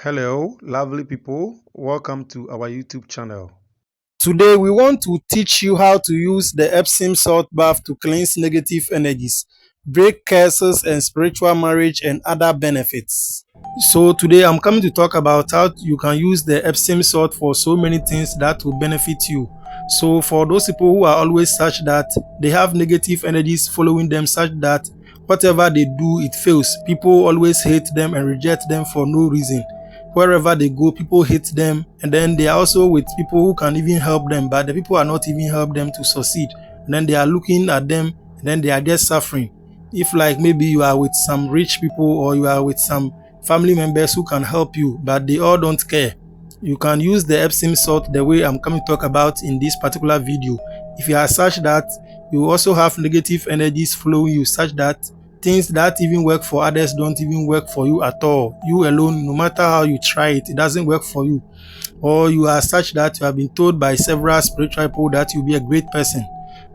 Hello, lovely people. Welcome to our YouTube channel. Today, we want to teach you how to use the Epsom salt bath to cleanse negative energies, break curses, and spiritual marriage and other benefits. So, today I'm coming to talk about how you can use the Epsom salt for so many things that will benefit you. So, for those people who are always such that they have negative energies following them, such that whatever they do, it fails. People always hate them and reject them for no reason. Wherever they go, people hate them, and then they are also with people who can even help them, but the people are not even help them to succeed. And then they are looking at them, and then they are just suffering. If like maybe you are with some rich people or you are with some family members who can help you, but they all don't care, you can use the Epsom salt the way I'm coming to talk about in this particular video. If you are such that you also have negative energies flowing you, such that things that even work for others don't even work for you at all. You alone, no matter how you try it, it doesn't work for you. Or you are such that you have been told by several spiritual people that you'll be a great person,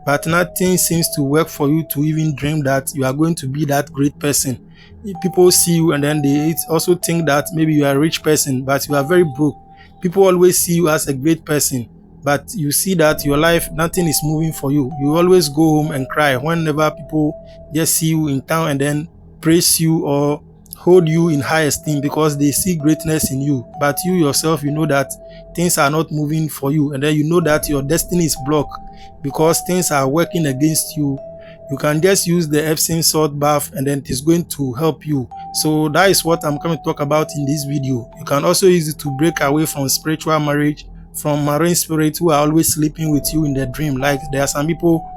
but nothing seems to work for you to even dream that you are going to be that great person. People see you and then they also think that maybe you are a rich person, but you are very broke. People always see you as a great person, but you see that your life, nothing is moving for you. You always go home and cry whenever people just see you in town and then praise you or hold you in high esteem because they see greatness in you. But you yourself, you know that things are not moving for you, and then you know that your destiny is blocked because things are working against you. You can just use the Epsom salt bath and then it is going to help you. So that is what I'm coming to talk about in this video. You can also use it to break away from spiritual marriage, from marine spirits who are always sleeping with you in their dream. Like there are some people,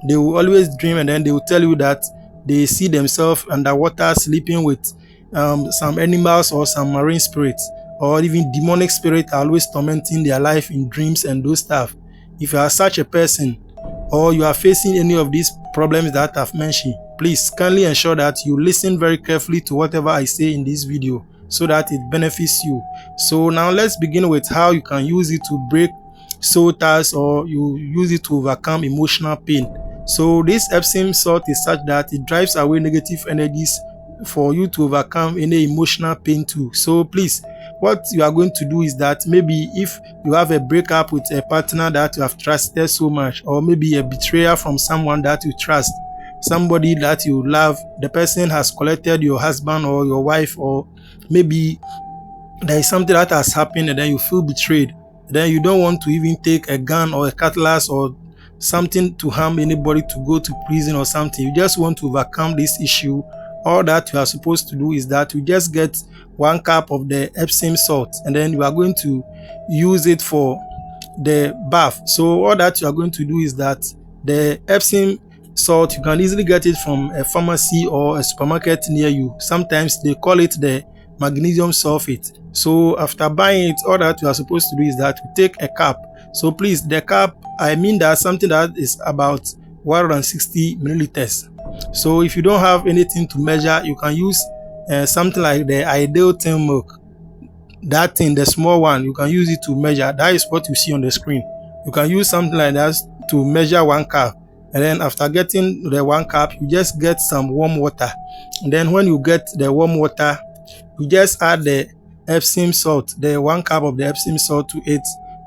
they will always dream and then they will tell you that they see themselves underwater sleeping with some animals or some marine spirits, or even demonic spirits are always tormenting their life in dreams and those stuff. If you are such a person, or you are facing any of these problems that I've mentioned, please kindly ensure that you listen very carefully to whatever I say in this video so that it benefits you. So now let's begin with how you can use it to break soul ties, or you use it to overcome emotional pain. So this Epsom salt is such that it drives away negative energies for you to overcome any emotional pain too. So please, what you are going to do is that maybe if you have a breakup with a partner that you have trusted so much, or maybe a betrayal from someone that you trust, somebody that you love, the person has collected your husband or your wife, or maybe there is something that has happened and then you feel betrayed, then you don't want to even take a gun or a cutlass or something to harm anybody to go to prison or something. You just want to overcome this issue. All that you are supposed to do is that you just get 1 cup of the Epsom salt and then you are going to use it for the bath. So all that you are going to do is that the Epsom salt, you can easily get it from a pharmacy or a supermarket near you. Sometimes they call it the magnesium sulfate. So after buying it, all that you are supposed to do is that you take a cup. So please, the cup, I mean that something that is about 160 milliliters. So if you don't have anything to measure, you can use something like the ideal tin milk. That thing, the small one, you can use it to measure. That is what you see on the screen. You can use something like that to measure 1 cup. And then after getting the 1 cup, you just get some warm water. And then when you get the warm water, you just add the Epsom salt, the 1 cup of the Epsom salt to it,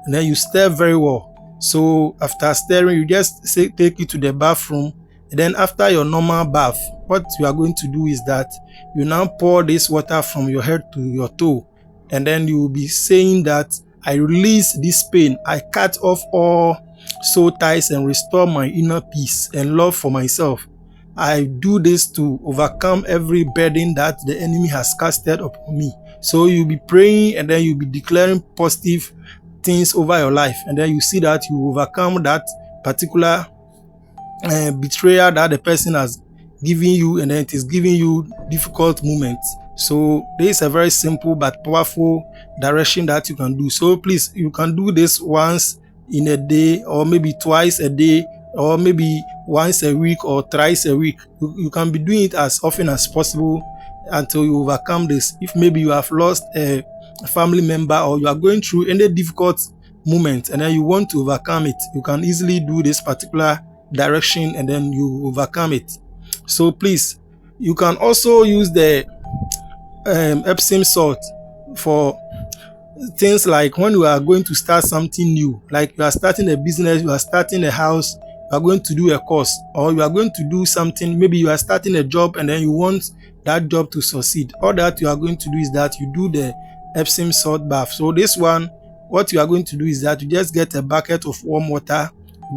and then you stir very well. So after stirring, you just take it to the bathroom. And then after your normal bath, what you are going to do is that you now pour this water from your head to your toe. And then you will be saying that I release this pain, I cut off all soul ties and restore my inner peace and love for myself. I do this to overcome every burden that the enemy has casted upon me. So you'll be praying and then you'll be declaring positive things over your life, and then you see that you overcome that particular betrayal that the person has given you, and then it is giving you difficult moments. So this is a very simple but powerful direction that you can do. So please, you can do this once in a day, or maybe twice a day, or maybe once a week or thrice a week. You can be doing it as often as possible until you overcome this. If maybe you have lost a family member, or you are going through any difficult moment and then you want to overcome it, you can easily do this particular direction and then you overcome it. So please, you can also use the Epsom salt for things like when you are going to start something new, like you are starting a business, you are starting a house, you are going to do a course, or you are going to do something, maybe you are starting a job and then you want that job to succeed. All that you are going to do is that you do the Epsom salt bath. So this one, what you are going to do is that you just get a bucket of warm water,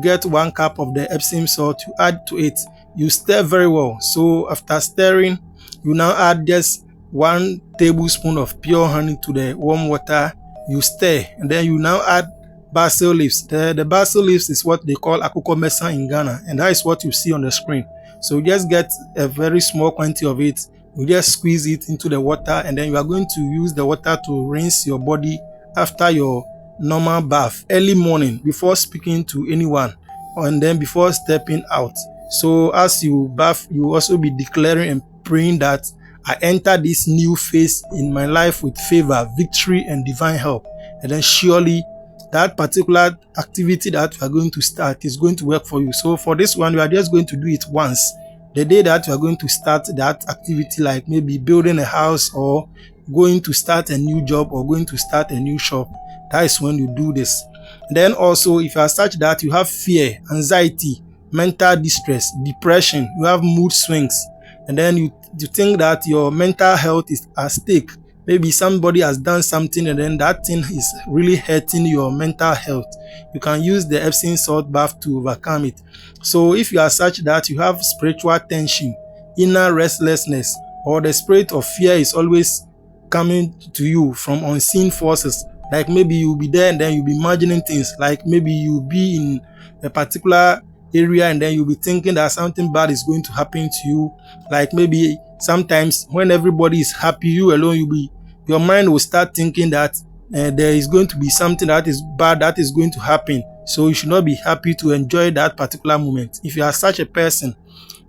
get 1 cup of the Epsom salt, you add to it, you stir very well. So after stirring, you now add just 1 tablespoon of pure honey to the warm water. You stir, and then you now add basil leaves. The basil leaves is what they call akoko mesa in Ghana, and that is what you see on the screen. So you just get a very small quantity of it. You just squeeze it into the water, and then you are going to use the water to rinse your body after your normal bath early morning before speaking to anyone, and then before stepping out. So as you bath, you also be declaring and praying that I enter this new phase in my life with favor, victory, and divine help. And then surely that particular activity that you are going to start is going to work for you. So for this one, you are just going to do it once. The day that you are going to start that activity, like maybe building a house or going to start a new job or going to start a new shop, that is when you do this. And then also, if you are such that you have fear, anxiety, mental distress, depression, you have mood swings, and then you think that your mental health is at stake. Maybe somebody has done something and then that thing is really hurting your mental health. You can use the Epsom salt bath to overcome it. So if you are such that you have spiritual tension, inner restlessness, or the spirit of fear is always coming to you from unseen forces, like maybe you'll be there and then you'll be imagining things, like maybe you'll be in a particular area and then you'll be thinking that something bad is going to happen to you. Like maybe sometimes when everybody is happy, you alone, your mind will start thinking that there is going to be something that is bad that is going to happen. So you should not be happy to enjoy that particular moment. If you are such a person,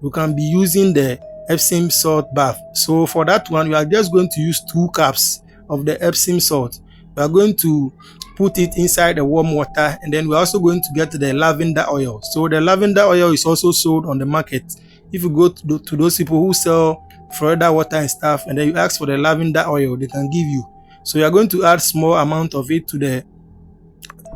you can be using the Epsom salt bath. So for that one, you are just going to use 2 cups of the Epsom salt. You are going to put it inside the warm water, and then we're also going to get the lavender oil. So the lavender oil is also sold on the market. If you go to those people who sell Florida water and stuff, and then you ask for the lavender oil, they can give you. So you are going to add small amount of it to the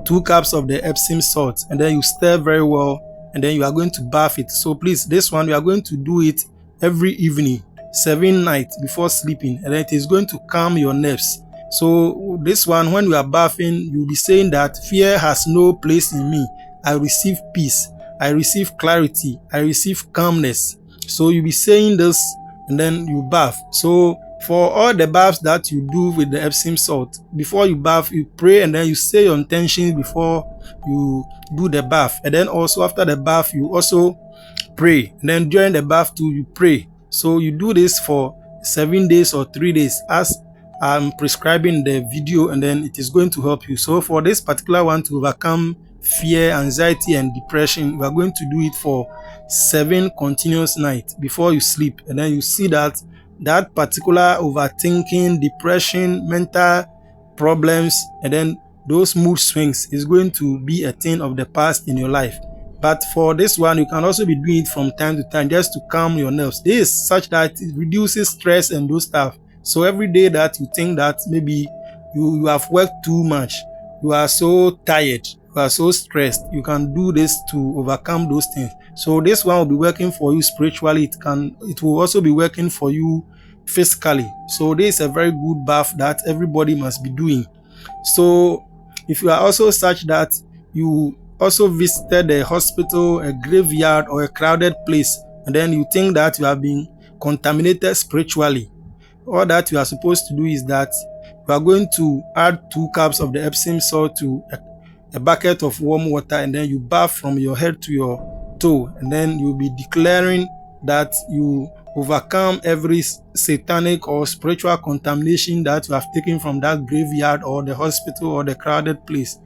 2 cups of the Epsom salt, and then you stir very well, and then you are going to bath it. So please, this one, you are going to do it every evening, 7 nights before sleeping, and then it is going to calm your nerves. So this one, when you are bathing, you'll be saying that fear has no place in me. I receive peace. I receive clarity. I receive calmness. So you'll be saying this, and then you bath. So for all the baths that you do with the Epsom salt, before you bath, you pray, and then you say your intentions before you do the bath. And then also after the bath, you also pray. And then during the bath too, you pray. So you do this for 7 days or 3 days as I'm prescribing the video, and then it is going to help you. So for this particular one, to overcome fear, anxiety, and depression, we are going to do it for 7 continuous nights before you sleep. And then you see that that particular overthinking, depression, mental problems, and then those mood swings is going to be a thing of the past in your life. But for this one, you can also be doing it from time to time just to calm your nerves. This is such that it reduces stress and those stuff. So every day that you think that maybe you have worked too much, you are so tired, you are so stressed, you can do this to overcome those things. So this one will be working for you spiritually. It will also be working for you physically. So this is a very good bath that everybody must be doing. So if you are also such that you also visited a hospital, a graveyard, or a crowded place, and then you think that you have been contaminated spiritually, all that you are supposed to do is that you are going to add 2 cups of the Epsom salt to a bucket of warm water, and then you bath from your head to your toe, and then you'll be declaring that you overcome every satanic or spiritual contamination that you have taken from that graveyard or the hospital or the crowded place,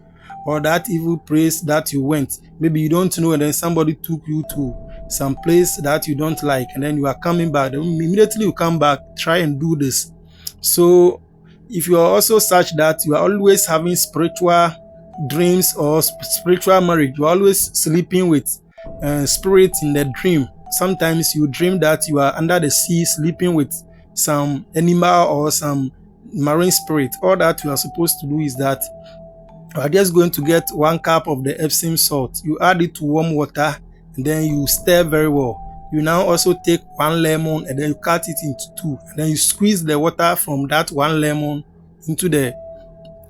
or that evil place that you went. Maybe you don't know, and then somebody took you to some place that you don't like, and then you are coming back. Then immediately you come back, try and do this. So if you are also such that you are always having spiritual dreams or spiritual marriage, you are always sleeping with spirit in the dream. Sometimes you dream that you are under the sea sleeping with some animal or some marine spirit. All that you are supposed to do is that you are just going to get 1 cup of the Epsom salt. You add it to warm water and then you stir very well. You now also take 1 lemon and then you cut it into 2. And then you squeeze the water from that 1 lemon into the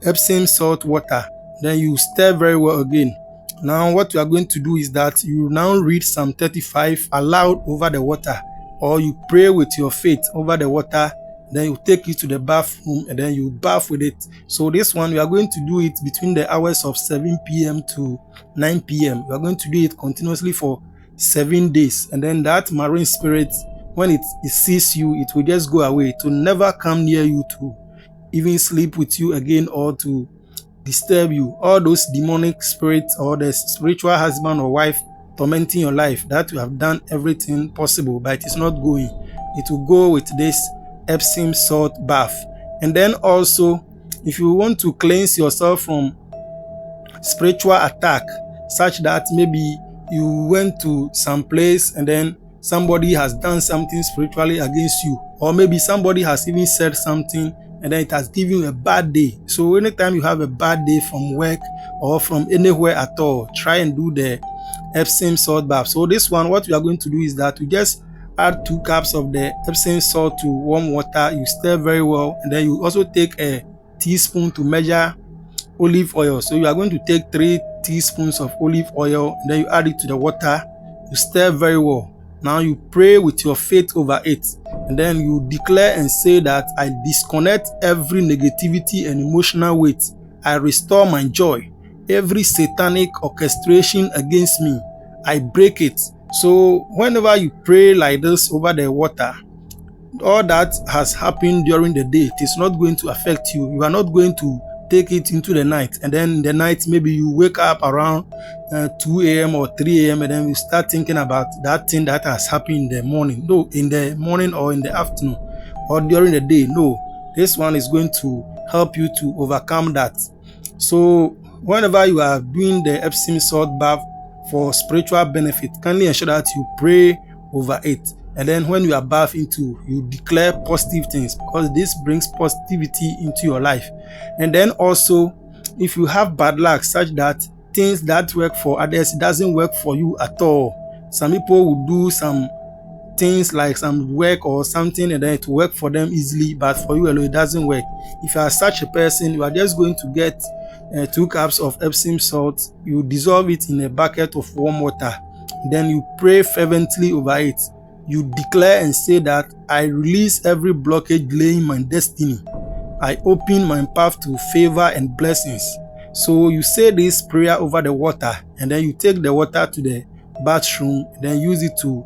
Epsom salt water. Then you stir very well again. Now what you are going to do is that you now read Psalm 35 aloud over the water, or you pray with your faith over the water. Then you take it to the bathroom and then you bath with it. So this one, we are going to do it between the hours of 7 p.m. to 9 p.m. We are going to do it continuously for 7 days. And then that marine spirit, when it sees you, it will just go away. It will never come near you to even sleep with you again or to disturb you. All those demonic spirits or the spiritual husband or wife tormenting your life, that you have done everything possible, but it is not going. It will go with this Epsom salt bath. And then also, if you want to cleanse yourself from spiritual attack, such that maybe you went to some place and then somebody has done something spiritually against you, or maybe somebody has even said something and then it has given you a bad day. So anytime you have a bad day from work or from anywhere at all, try and do the Epsom salt bath. So this one, what we are going to do is that we just add 2 cups of the Epsom salt to warm water. You stir very well, and then you also take a teaspoon to measure olive oil. So you are going to take 3 teaspoons of olive oil, and then you add it to the water. You stir very well. Now you pray with your faith over it, and then you declare and say that I disconnect every negativity and emotional weight. I restore my joy. Every satanic orchestration against me, I break it. So whenever you pray like this over the water, all that has happened during the day, it is not going to affect you. You are not going to take it into the night, and then in the night maybe you wake up around 2 a.m. or 3 a.m. and then you start thinking about that thing that has happened in the morning. No, in the morning or in the afternoon or during the day. No, this one is going to help you to overcome that. So whenever you are doing the Epsom salt bath for spiritual benefit, kindly ensure that you pray over it. And then when you are bathing too, you declare positive things, because this brings positivity into your life. And then also, if you have bad luck such that things that work for others doesn't work for you at all. Some people will do some things like some work or something and then it will work for them easily, but for you alone it doesn't work. If you are such a person, you are just going to get 2 cups of Epsom salt. You dissolve it in a bucket of warm water. Then you pray fervently over it. You declare and say that I release every blockage delaying my destiny. I open my path to favor and blessings. So you say this prayer over the water, and then you take the water to the bathroom and then use it to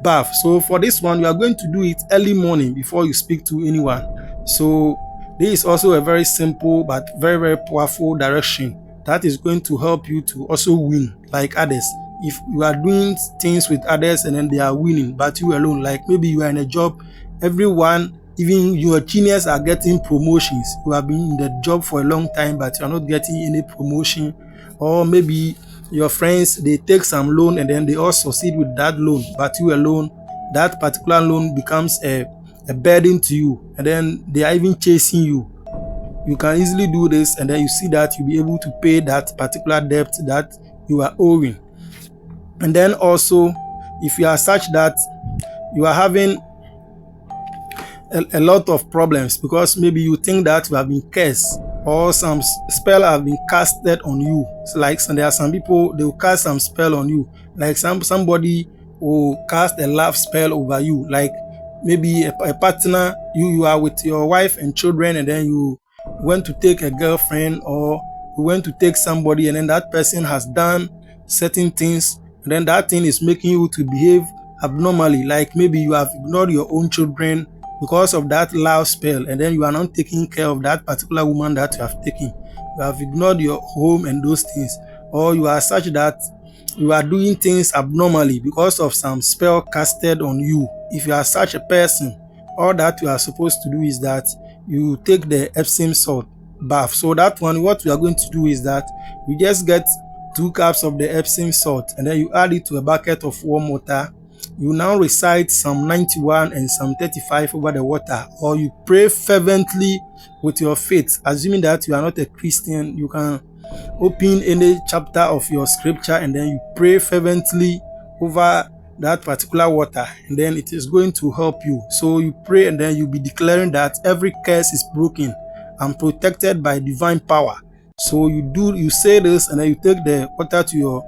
bath. So for this one, you are going to do it early morning before you speak to anyone. So this is also a very simple but very, very powerful direction that is going to help you to also win like others. If you are doing things with others and then they are winning, but you alone, like maybe you are in a job, everyone, even your seniors are getting promotions. You have been in the job for a long time, but you are not getting any promotion. Or maybe your friends, they take some loan and then they all succeed with that loan, but you alone, that particular loan becomes a burden to you, and then they are even chasing you. You can easily do this, and then you see that you'll be able to pay that particular debt that you are owing. And then also, if you are such that you are having a lot of problems because maybe you think that you have been cursed or some spell have been casted on you. It's like there are some people, they will cast some spell on you. Like somebody will cast a love spell over you. Like maybe a partner, you are with your wife and children, and then you went to take a girlfriend, or you went to take somebody, and then that person has done certain things, and then that thing is making you to behave abnormally. Like maybe you have ignored your own children because of that love spell, and then you are not taking care of that particular woman that you have taken. You have ignored your home and those things, or you are such that you are doing things abnormally because of some spell casted on you. If you are such a person, all that you are supposed to do is that you take the Epsom salt bath. So that one, what we are going to do is that we just get 2 cups of the Epsom salt, and then you add it to a bucket of warm water. you now recite Psalm 91 and Psalm 35 over the water, or you pray fervently with your faith. Assuming that you are not a Christian, you can open any chapter of your scripture and then you pray fervently over that particular water, and then it is going to help you. So you pray and then you'll be declaring that every curse is broken and protected by divine power. So you say this, and then you take the water to your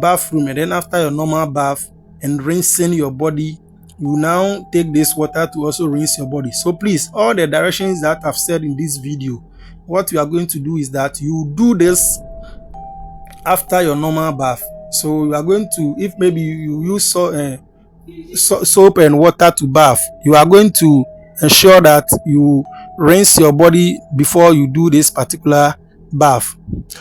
bathroom, and then after your normal bath and rinsing your body, you now take this water to also rinse your body. So please, all the directions that I've said in this video, what you are going to do is that you do this after your normal bath. So you are going to, if maybe you use soap and water to bath, you are going to ensure that you rinse your body before you do this particular bath.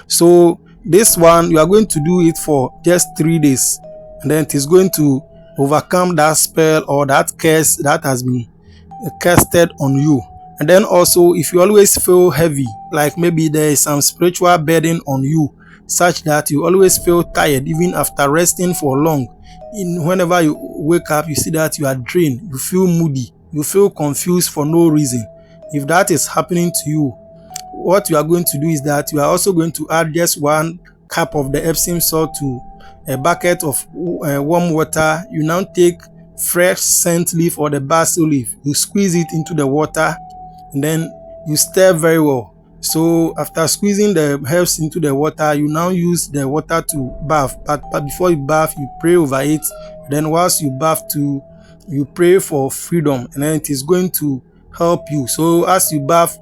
So this one, you are going to do it for just 3 days, and then it is going to overcome that spell or that curse that has been casted on you. And then also, if you always feel heavy, like maybe there is some spiritual burden on you, such that you always feel tired even after resting for long, whenever you wake up, you see that you are drained, you feel moody, you feel confused for no reason. If that is happening to you, what you are going to do is that you are also going to add just 1 cup of the Epsom salt to a bucket of warm water. You now take fresh scent leaf or the basil leaf, you squeeze it into the water, and then you stir very well. So after squeezing the herbs into the water, you now use the water to bath. But before you bath, you pray over it. Then whilst you bath too, you pray for freedom, and then it is going to help you. So as you bath,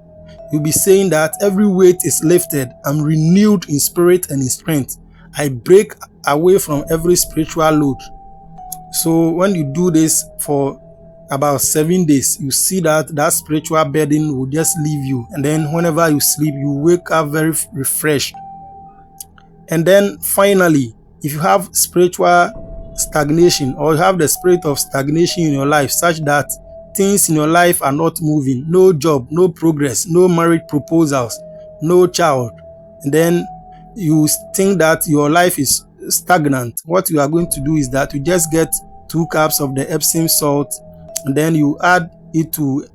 you'll be saying that every weight is lifted. I'm renewed in spirit and in strength. I break away from every spiritual load. So when you do this for about 7 days, you see that that spiritual burden will just leave you, and then whenever you sleep, you wake up very refreshed. And then finally, if you have spiritual stagnation, or you have the spirit of stagnation in your life, such that things in your life are not moving, no job, no progress, no marriage proposals, no child, and then you think that your life is stagnant, what you are going to do is that you just get 2 cups of the Epsom salt, and then you add it to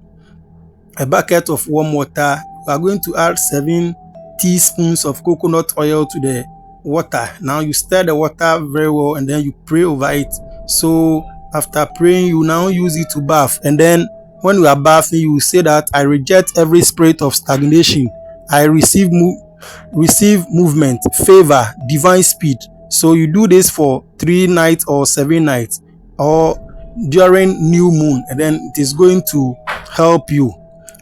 a bucket of warm water. You are going to add 7 teaspoons of coconut oil to the water. Now you stir the water very well, and then you pray over it. So after praying, you now use it to bath, and then when you are bathing, you say that I reject every spirit of stagnation. I receive movement, favor, divine speed. So you do this for 3 nights or 7 nights, or during new moon, and then it is going to help you.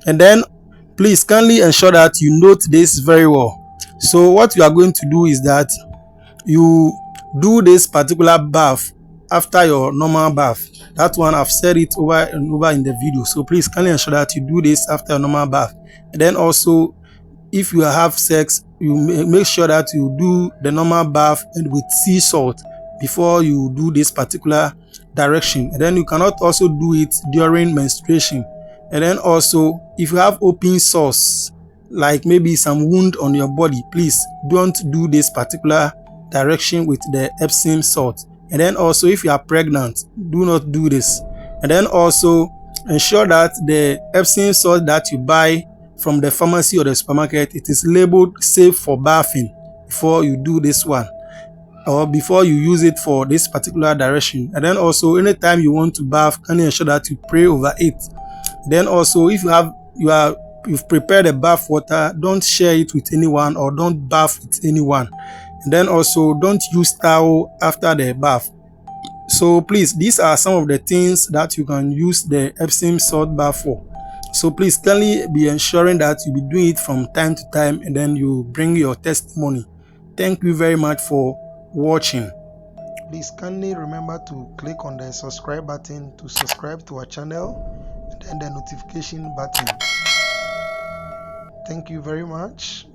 And then please kindly ensure that you note this very well. So what you are going to do is that you do this particular bath after your normal bath. That one I've said it over and over in the video, so please kindly ensure that you do this after your normal bath. And then also, if you have sex, you make sure that you do the normal bath and with sea salt before you do this particular direction. And then you cannot also do it during menstruation. And then also, if you have open sores, like maybe some wound on your body, please don't do this particular direction with the Epsom salt. And then also, if you are pregnant, do not do this. And then also, ensure that the Epsom salt that you buy from the pharmacy or the supermarket, it is labeled safe for bathing before you do this one, or before you use it for this particular direction. And then also, anytime you want to bath, can you ensure that you pray over it. Then also, if you've prepared a bath water, don't share it with anyone, or don't bath with anyone. And then also, don't use towel after the bath. So please, these are some of the things that you can use the Epsom salt bath for. So please kindly be ensuring that you be doing it from time to time, and then you bring your testimony. Thank you very much for watching. Please kindly remember to click on the subscribe button to subscribe to our channel, and then the notification button. Thank you very much.